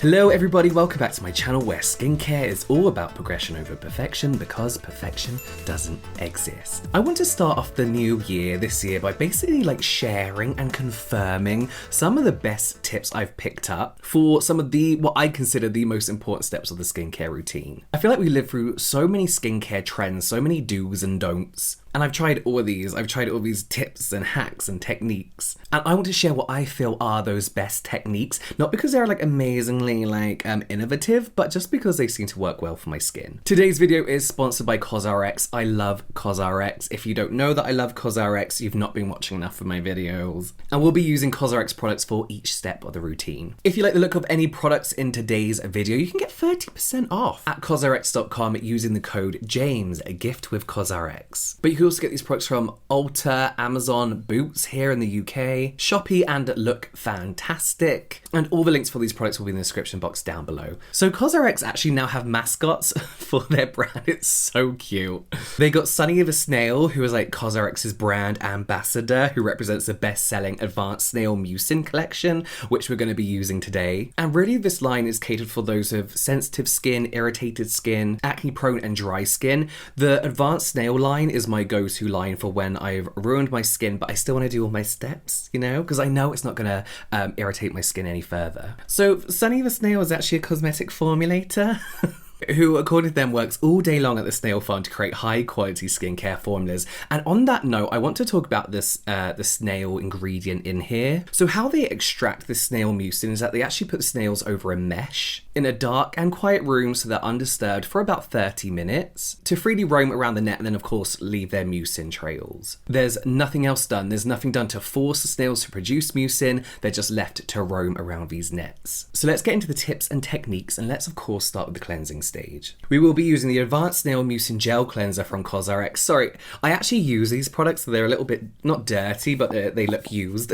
Hello everybody, welcome back to my channel where skincare is all about progression over perfection because perfection doesn't exist. I want to start off the new year this year by basically sharing and confirming some of the best tips I've picked up for some of what I consider the most important steps of the skincare routine. I feel like we live through so many skincare trends, so many do's and don'ts. And I've tried all of these. I've tried all these tips and hacks and techniques. And I want to share what I feel are those best techniques, not because they're amazingly innovative, but just because they seem to work well for my skin. Today's video is sponsored by COSRX. I love COSRX. If you don't know that I love COSRX, you've not been watching enough of my videos. And we'll be using COSRX products for each step of the routine. If you like the look of any products in today's video, you can get 30% off at COSRX.com using the code JAMES, a gift with COSRX. But you can also get these products from Ulta, Amazon, Boots here in the UK, Shopee, and Look Fantastic. And all the links for these products will be in the description box down below. So COSRX actually now have mascots for their brand. It's so cute. They got Sunny the Snail, who is COSRX's brand ambassador, who represents the best-selling Advanced Snail Mucin collection, which we're going to be using today. And really this line is catered for those with sensitive skin, irritated skin, acne-prone and dry skin. The Advanced Snail line is my go-to line for when I've ruined my skin, but I still want to do all my steps, because I know it's not going to irritate my skin any further. So Sunny the Snail is actually a cosmetic formulator who, according to them, works all day long at the snail farm to create high-quality skincare formulas. And on that note, I want to talk about this the snail ingredient in here. So how they extract the snail mucin is that they actually put the snails over a mesh in a dark and quiet room so they're undisturbed for about 30 minutes to freely roam around the net and then, of course, leave their mucin trails. There's nothing else done. There's nothing done to force the snails to produce mucin. They're just left to roam around these nets. So let's get into the tips and techniques, and let's, of course, start with the cleansing stage. We will be using the Advanced Snail Mucin Gel Cleanser from COSRX. Sorry, I actually use these products, so they're a little bit, not dirty, but they look used.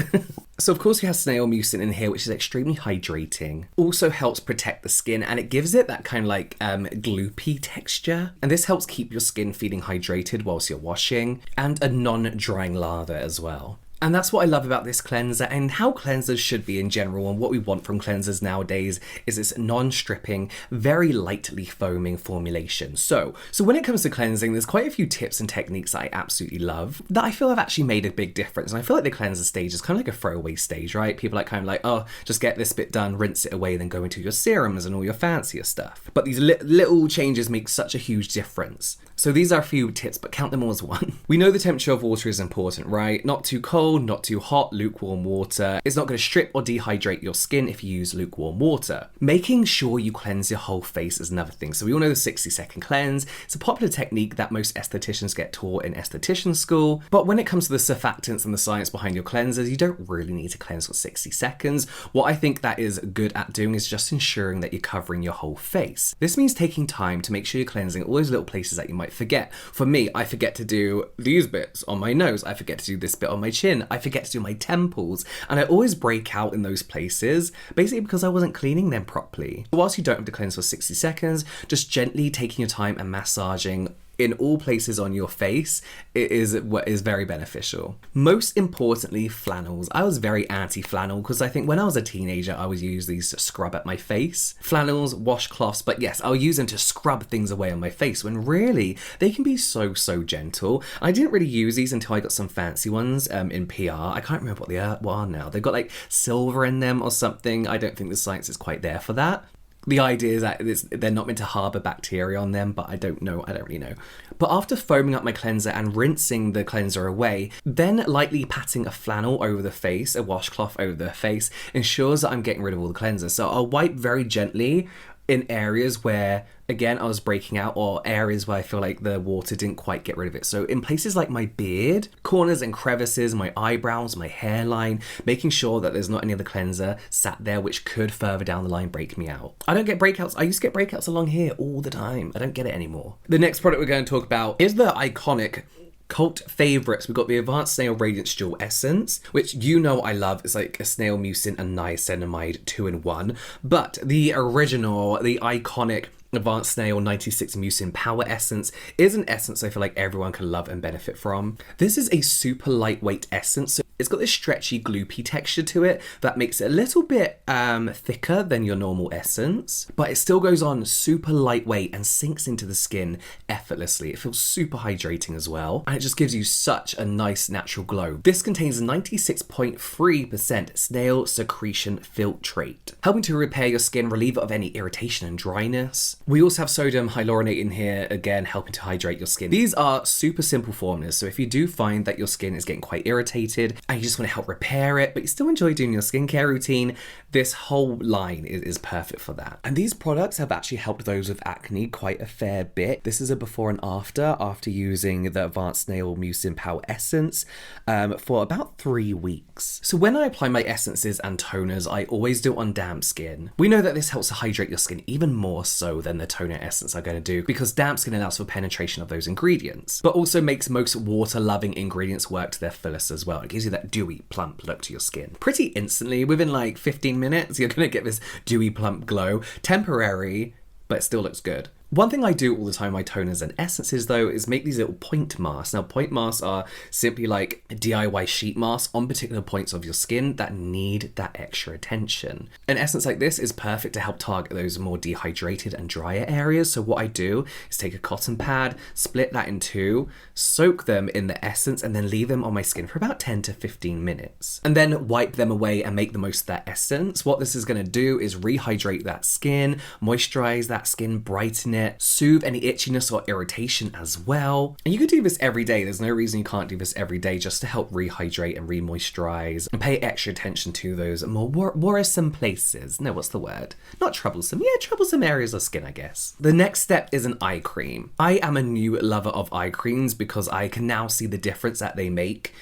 So of course we have snail mucin in here, which is extremely hydrating. Also helps protect the skin, and it gives it that kind of gloopy texture. And this helps keep your skin feeling hydrated whilst you're washing, and a non-drying lather as well. And that's what I love about this cleanser and how cleansers should be in general, and what we want from cleansers nowadays is this non-stripping, very lightly foaming formulation. So when it comes to cleansing, there's quite a few tips and techniques that I absolutely love that I feel have actually made a big difference. And I feel like the cleanser stage is kind of like a throwaway stage, right? People oh, just get this bit done, rinse it away, then go into your serums and all your fancier stuff. But these little changes make such a huge difference. So these are a few tips, but count them all as one. We know the temperature of water is important, right? Not too cold, not too hot, lukewarm water. It's not going to strip or dehydrate your skin if you use lukewarm water. Making sure you cleanse your whole face is another thing. So we all know the 60-second cleanse. It's a popular technique that most estheticians get taught in esthetician school. But when it comes to the surfactants and the science behind your cleansers, you don't really need to cleanse for 60 seconds. What I think that is good at doing is just ensuring that you're covering your whole face. This means taking time to make sure you're cleansing all those little places that you might forget. For me, I forget to do these bits on my nose. I forget to do this bit on my chin. I forget to do my temples. And I always break out in those places, basically because I wasn't cleaning them properly. Whilst you don't have to cleanse for 60 seconds, just gently taking your time and massaging in all places on your face is what is very beneficial. Most importantly, flannels. I was very anti-flannel because I think when I was a teenager, I would use these to scrub at my face. Flannels, washcloths, but yes, I'll use them to scrub things away on my face when really they can be so gentle. I didn't really use these until I got some fancy ones in PR. I can't remember what they are now. They've got silver in them or something. I don't think the science is quite there for that. The idea is that they're not meant to harbour bacteria on them, but I don't really know. But after foaming up my cleanser and rinsing the cleanser away, then lightly patting a flannel over the face, a washcloth over the face, ensures that I'm getting rid of all the cleanser. So I'll wipe very gently in areas where, again, I was breaking out, or areas where I feel like the water didn't quite get rid of it. So in places like my beard, corners and crevices, my eyebrows, my hairline, making sure that there's not any other cleanser sat there which could further down the line break me out. I don't get breakouts. I used to get breakouts along here all the time. I don't get it anymore. The next product we're going to talk about is the iconic cult favorites. We've got the Advanced Snail Radiance Dual Essence, which I love. It's like a snail mucin and niacinamide 2-in-1. But the original, the iconic Advanced Snail 96 Mucin Power Essence is an essence I feel like everyone can love and benefit from. This is a super lightweight essence. So it's got this stretchy, gloopy texture to it that makes it a little bit thicker than your normal essence, but it still goes on super lightweight and sinks into the skin effortlessly. It feels super hydrating as well, and it just gives you such a nice natural glow. This contains 96.3% snail secretion filtrate, helping to repair your skin, relieve it of any irritation and dryness. We also have sodium hyaluronate in here, again helping to hydrate your skin. These are super simple formulas, so if you do find that your skin is getting quite irritated and you just want to help repair it, but you still enjoy doing your skincare routine, this whole line is perfect for that. And these products have actually helped those with acne quite a fair bit. This is a before and after using the Advanced Snail Mucin Power Essence for about 3 weeks. So when I apply my essences and toners, I always do it on damp skin. We know that this helps to hydrate your skin even more so than the toner essence I'm going to do, because damp skin allows for penetration of those ingredients, but also makes most water-loving ingredients work to their fullest as well. It gives you that dewy, plump look to your skin. Pretty instantly, within like 15 minutes, you're going to get this dewy, plump glow. Temporary, but it still looks good. One thing I do all the time with my toners and essences though is make these little point masks. Now point masks are simply like DIY sheet masks on particular points of your skin that need that extra attention. An essence like this is perfect to help target those more dehydrated and drier areas. So what I do is take a cotton pad, split that in two, soak them in the essence, and then leave them on my skin for about 10 to 15 minutes. And then wipe them away and make the most of that essence. What this is going to do is rehydrate that skin, moisturize that skin, brighten it, soothe any itchiness or irritation as well. And you can do this every day. There's no reason you can't do this every day, just to help rehydrate and re-moisturize and pay extra attention to those more worrisome places. No, what's the word? Not troublesome. Yeah, troublesome areas of skin, I guess. The next step is an eye cream. I am a new lover of eye creams because I can now see the difference that they make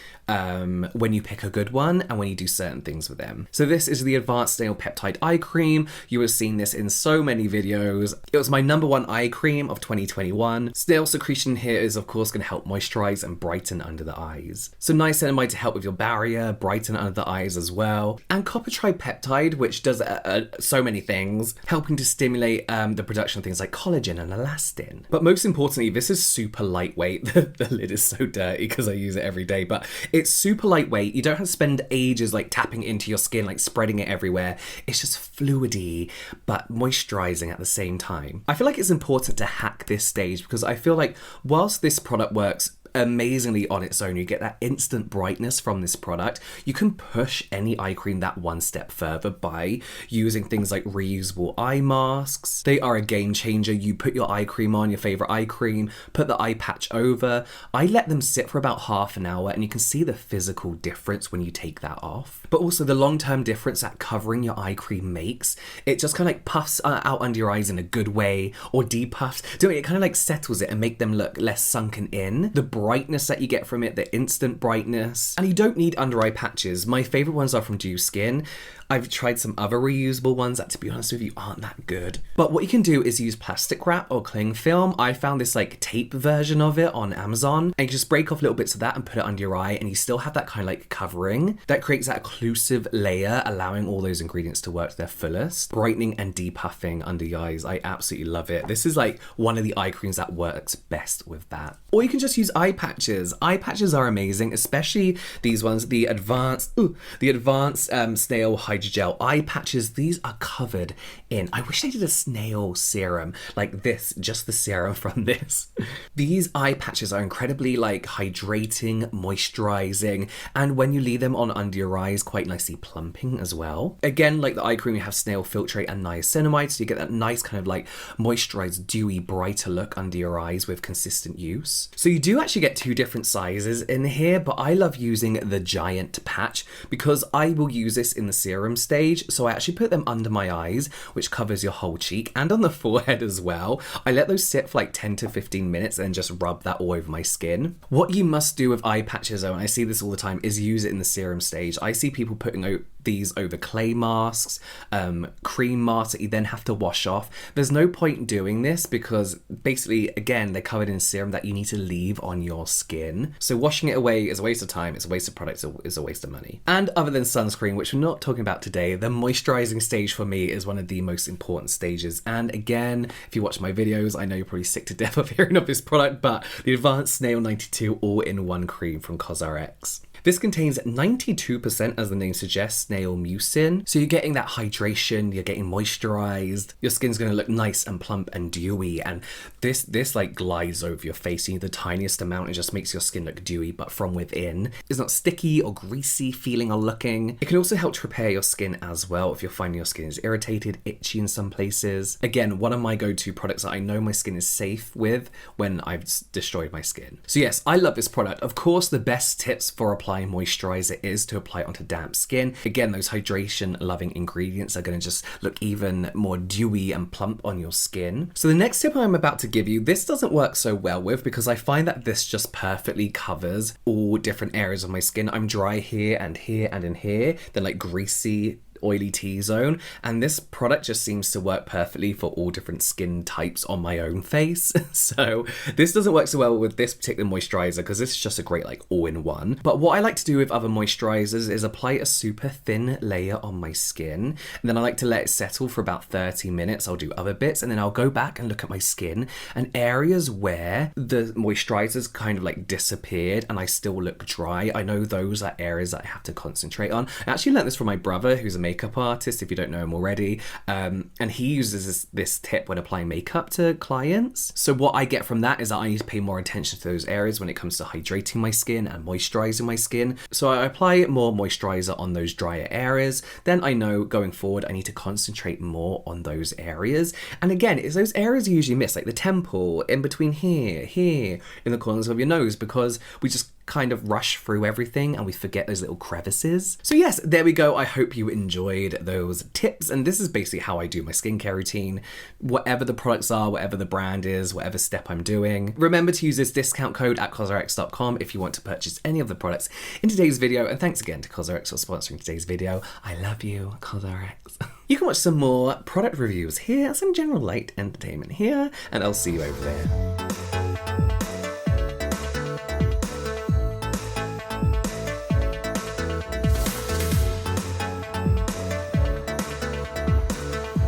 when you pick a good one and when you do certain things with them. So this is the Advanced Snail Peptide Eye Cream. You have seen this in so many videos. It was my #1 eye cream of 2021. Snail secretion here is of course going to help moisturize and brighten under the eyes. So niacinamide to help with your barrier, brighten under the eyes as well. And copper tripeptide, which does so many things, helping to stimulate the production of things like collagen and elastin. But most importantly, this is super lightweight. The lid is so dirty because I use it every day, but it's super lightweight. You don't have to spend ages like tapping into your skin, like spreading it everywhere. It's just fluidy, but moisturizing at the same time. I feel like it's important to hack this stage because I feel like whilst this product works amazingly on its own, you get that instant brightness from this product, you can push any eye cream that one step further by using things like reusable eye masks. They are a game changer. You put your eye cream on, your favorite eye cream, put the eye patch over. I let them sit for about half an hour and you can see the physical difference when you take that off, but also the long-term difference that covering your eye cream makes. It just kind of like puffs out under your eyes in a good way, or depuffs. It kind of like settles it and make them look less sunken in. The brightness that you get from it, the instant brightness. And you don't need under eye patches. My favorite ones are from Dew Skin. I've tried some other reusable ones that, to be honest with you, aren't that good. But what you can do is use plastic wrap or cling film. I found this like tape version of it on Amazon, and you just break off little bits of that and put it under your eye, and you still have that kind of like covering that creates that occlusive layer, allowing all those ingredients to work to their fullest, brightening and depuffing under the eyes. I absolutely love it. This is like one of the eye creams that works best with that. Or you can just use eye patches. Eye patches are amazing, especially these ones, the advanced Snail Hydrogel eye patches. These are covered in, I wish they did a snail serum like this, just the serum from this. These eye patches are incredibly like hydrating, moisturizing, and when you leave them on under your eyes, quite nicely plumping as well. Again, like the eye cream, you have snail filtrate and niacinamide, so you get that nice kind of like moisturized, dewy, brighter look under your eyes with consistent use. So you do actually get 2 different sizes in here, but I love using the giant patch because I will use this in the serum stage. So I actually put them under my eyes, which covers your whole cheek, and on the forehead as well. I let those sit for like 10 to 15 minutes and just rub that all over my skin. What you must do with eye patches, though, and I see this all the time, is use it in the serum stage. I see people putting these over clay masks, cream masks that you then have to wash off. There's no point doing this because basically, again, they're covered in serum that you need to leave on your skin. So washing it away is a waste of time, it's a waste of products, it's a waste of money. And other than sunscreen, which we're not talking about today, the moisturizing stage for me is one of the most important stages. And again, if you watch my videos, I know you're probably sick to death of hearing of this product, but the Advanced Snail 92 All-in-One Cream from COSRX. This contains 92%, as the name suggests, snail mucin. So you're getting that hydration, you're getting moisturized, your skin's gonna look nice and plump and dewy, and this like glides over your face. You need the tiniest amount, it just makes your skin look dewy, but from within. It's not sticky or greasy feeling or looking. It can also help to repair your skin as well if you're finding your skin is irritated, itchy in some places. Again, one of my go-to products that I know my skin is safe with when I've destroyed my skin. So yes, I love this product. Of course, the best tips for applying moisturizer is to apply it onto damp skin. Again, those hydration loving ingredients are going to just look even more dewy and plump on your skin. So the next tip I'm about to give you, this doesn't work so well with because I find that this just perfectly covers all different areas of my skin. I'm dry here and here and in here. They're like greasy, oily T-zone, and this product just seems to work perfectly for all different skin types on my own face. So this doesn't work so well with this particular moisturizer because this is just a great like all-in-one. But what I like to do with other moisturizers is apply a super thin layer on my skin, and then I like to let it settle for about 30 minutes. I'll do other bits, and then I'll go back and look at my skin, and areas where the moisturizer's kind of like disappeared and I still look dry, I know those are areas that I have to concentrate on. I actually learned this from my brother, who's a makeup artist, if you don't know him already, and he uses this tip when applying makeup to clients. So what I get from that is that I need to pay more attention to those areas when it comes to hydrating my skin and moisturizing my skin. So I apply more moisturizer on those drier areas. Then I know going forward I need to concentrate more on those areas. And again, it's those areas you usually miss, like the temple, in between here, in the corners of your nose, because we just kind of rush through everything and we forget those little crevices. So yes, there we go. I hope you enjoyed those tips, and this is basically how I do my skincare routine. Whatever the products are, whatever the brand is, whatever step I'm doing. Remember to use this discount code at COSRX.com if you want to purchase any of the products in today's video, and thanks again to COSRX for sponsoring today's video. I love you, COSRX. You can watch some more product reviews here, some general light entertainment here, and I'll see you over there.